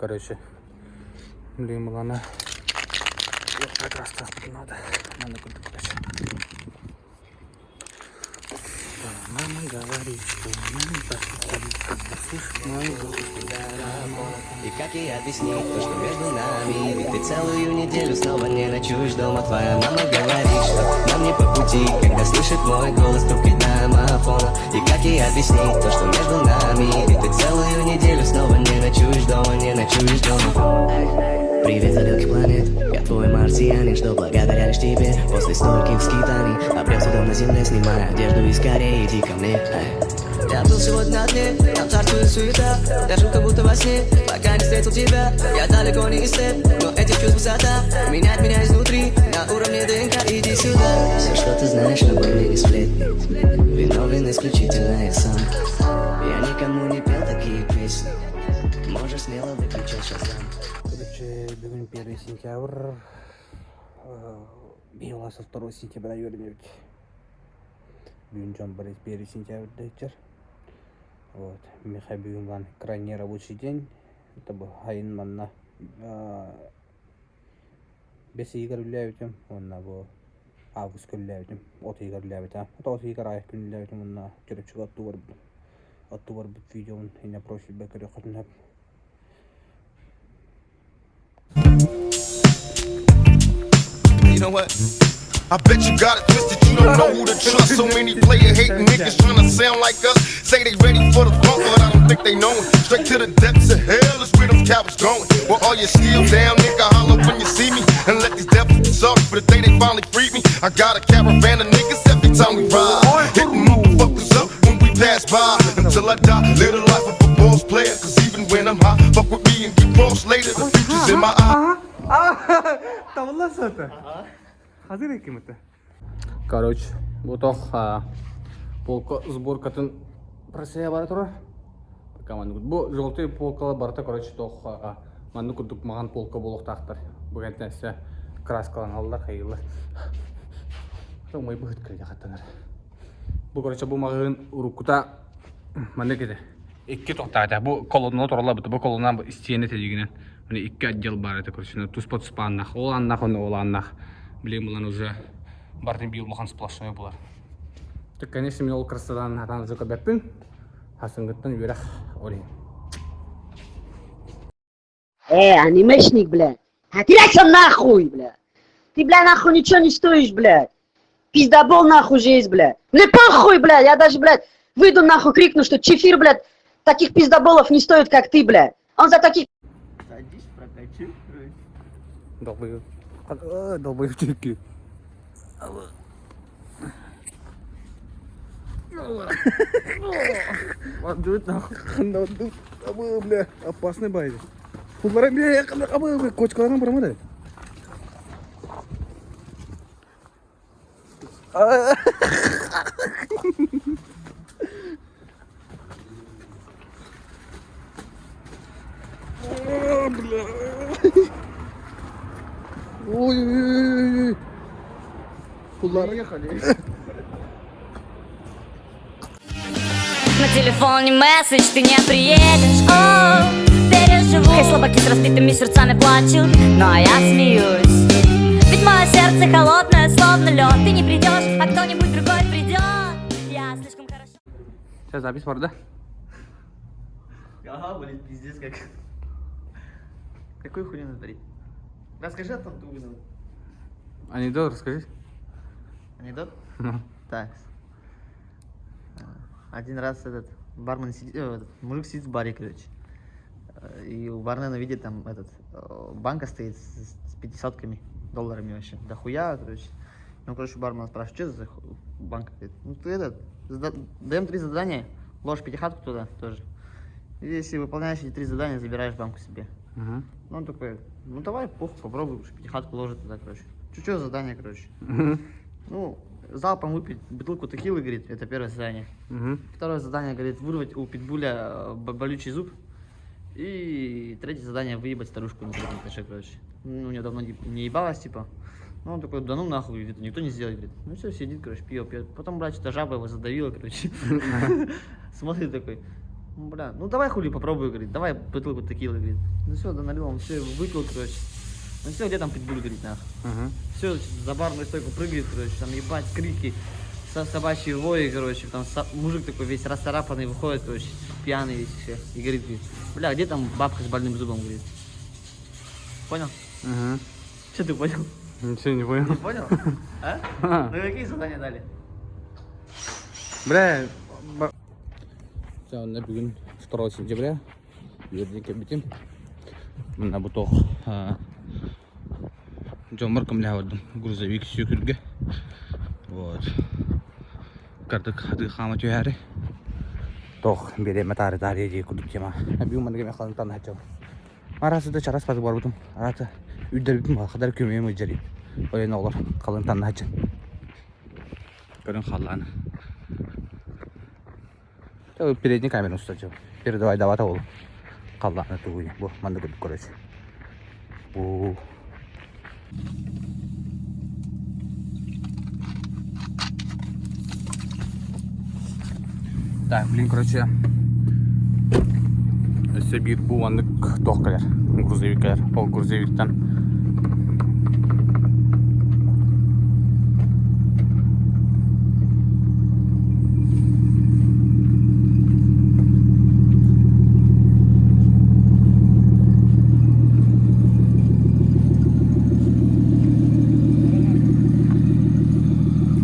короче. Блин, ладно. Вот как раз так надо. Надо куда-то, короче. Мама говорит, что нам когда слышишь мой голос. И как ей объяснить то, что между нами? Ведь ты целую неделю снова не ночуешь дома. Твоя мама говорит, что нам не по пути, когда слышит мой голос в трубке домофона. И как ей объяснить то, что между нами? Ведь ты целую неделю снова не ночуешь дома, не ночуешь дома. Привет, заделки планет, я твой марсианин, что благодаря лишь тебе после стольких скитаний обрелся дом на земле, снимая одежду и скорее иди ко мне. Я был сегодня на дне, там царствует суета, я жил как будто во сне, пока не встретил тебя. Я далеко не эстет, но этих чувств высота меняет меня изнутри, на уровне ДНК, иди сюда. Все, что ты знаешь, обо мне не сплетни, виновен исключительно я сам. Я никому не пел такие песни, можешь смело выключать шазам. Короче, бүгін 1 сентябрь. Биыласы 2 сентябрь өрнек. Бүгін жан 1 сентябрь дайтер. Вот. Михай бүгін ван крайне рабочий день. Это был айын манна 5 игр үлләбетім. Онна бұл август күлләбетім. 30 игр үлләбетім. 30 игр айық күн үлләбетім. Онна жүріпчігі атту бар бұд видеоын. Ина профиль бәкірі құтынап. You know what? I bet you got it twisted, you don't know who to trust. So many player hating niggas trying to sound like us. Say they ready for the bump, but I don't think they know it. Straight to the depths of hell is where them cowards going. Well, all your still down, nigga, holler when you see me. And let these devils be sorry for the day they finally freed me. I got a caravan of niggas every time we ride. Hitting motherfuckers up when we pass by. Until I die, live the life of a boss player. Cause even when I'm high, fuck with me and get lost later. The future's in my eye. Короче, вот полка сборкатын просея бара тура. Бу желтый полкала барта, короче, тох манны кудук маган полка болуктактар. Бүгүн нерсе краскалан алдар хайылы. Мой быт кирде хаттанар. Бу короче бу магын урукута манны кеде. Икки токтайда. Бу колонна турала бу колонна стене телигинен. Мына икки отдел бар это, короче, туспот спаннах, оланнах, оланнах. Блин, булан уже бардын бил махан сплошной булар. Так, конечно, мен ол красодан атан жука беппин. Хасынгыттан юрах олин. Анимешник, блядь. А ты нахуй, блядь. Ты, блядь, нахуй ничего не стоишь, блядь. Пиздобол нахуй же есть, блядь. Мне похуй, блядь. Я даже, блядь, выйду нахуй, крикну, что Чефир, блядь, таких пиздоболов не стоит, как ты, блядь. Он за таких... Садись, прокачу. Долбоевчики. Дует нахуй. Бля, опасный байди. Бля, бля, кочкалардан бармады. Ой-ой-ой. Кулар ехали. На телефоне месседж, ты не приедешь. О, переживу. Хай слабаки с разбитыми сердцами плачут, но я смеюсь. Ведь мое сердце холодное, словно лед. Ты не придешь, а кто-нибудь другой придет. Я слишком хорошо. Сейчас запись бар, да? Ага, блин, пиздец как. Какую хуйню натворить? Расскажи о том, ты угадал. Анекдот расскажи. Анекдот? Так. Один раз этот бармен сидит, мужик сидит в баре, короче. И у бармена видит там банка стоит с 50-ками долларами вообще. Да хуя, короче. Ну, короче, бармен спрашивает, что за банка? Ну, ты даем 3 задания, ложь 50-ку туда тоже. И если выполняешь эти 3 задания, забираешь банку себе. Ну, он такой, ну давай, похуй, попробуй, 50-ку ложит туда, короче. Чуть-чуть задание, короче. Ну, залпом выпить бутылку текилы, говорит, это первое задание. Второе задание, говорит, вырвать у питбуля болючий зуб. И третье задание, выебать старушку на третьем этаже, короче. Ну, у нее давно не ебалась, типа. Ну, он такой, да ну нахуй, говорит, никто не сделает, говорит. Ну, все, сидит, короче, пьет. Потом, брат, что-то жаба его задавила, короче. Смотрит такой, Ну, бля, ну давай хули попробуй, говорит, давай бутылку текилы, говорит. Ну все, да налил, он все выпил, короче. Ну все, где там питбуль, говорит, нахуй. Угу. Все, за барную стойку прыгает, короче, там ебать, крики, собачьи вои, короче, там мужик такой весь расцарапанный выходит, короче, пьяный весь все. И говорит, бля, где там бабка с больным зубом, говорит. Понял? Угу. Что ты понял? Ничего не понял. Не понял? А? Ну какие задания дали? Бля, сегодня бүгін 2 сентября, ерден кәбітем. Мына бұтоқ жомыр кімлі авадым, грузовик сүйкілге. Вот. Кардық ады қамы түйәрі. Тоқ береме тары жей күдік тема. Әбі уманы кеме қалын таны әтчау. Арасы да чарас пазы бар бұтым. Араты үйдер бітім ба, қадар көмейім өйджерейм. Олайын олар қалын таны әтчан. Көрін қаланы. Передний камеру устачил. Передавай давай того. Қаланы тугуй. Бо манды күдік, короче. Так, блин, короче. Өсі бір буандық тоқ кәлер. Грузовик кәлер. Ол грузовиктен.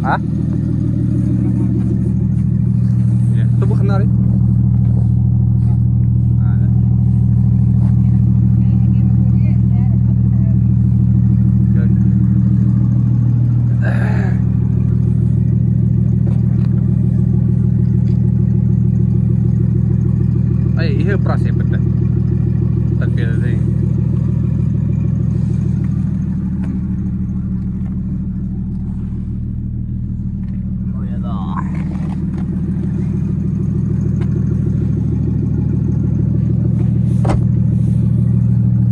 А? Itu bukan nari. Ay, iya prasnya betul. Tapi ada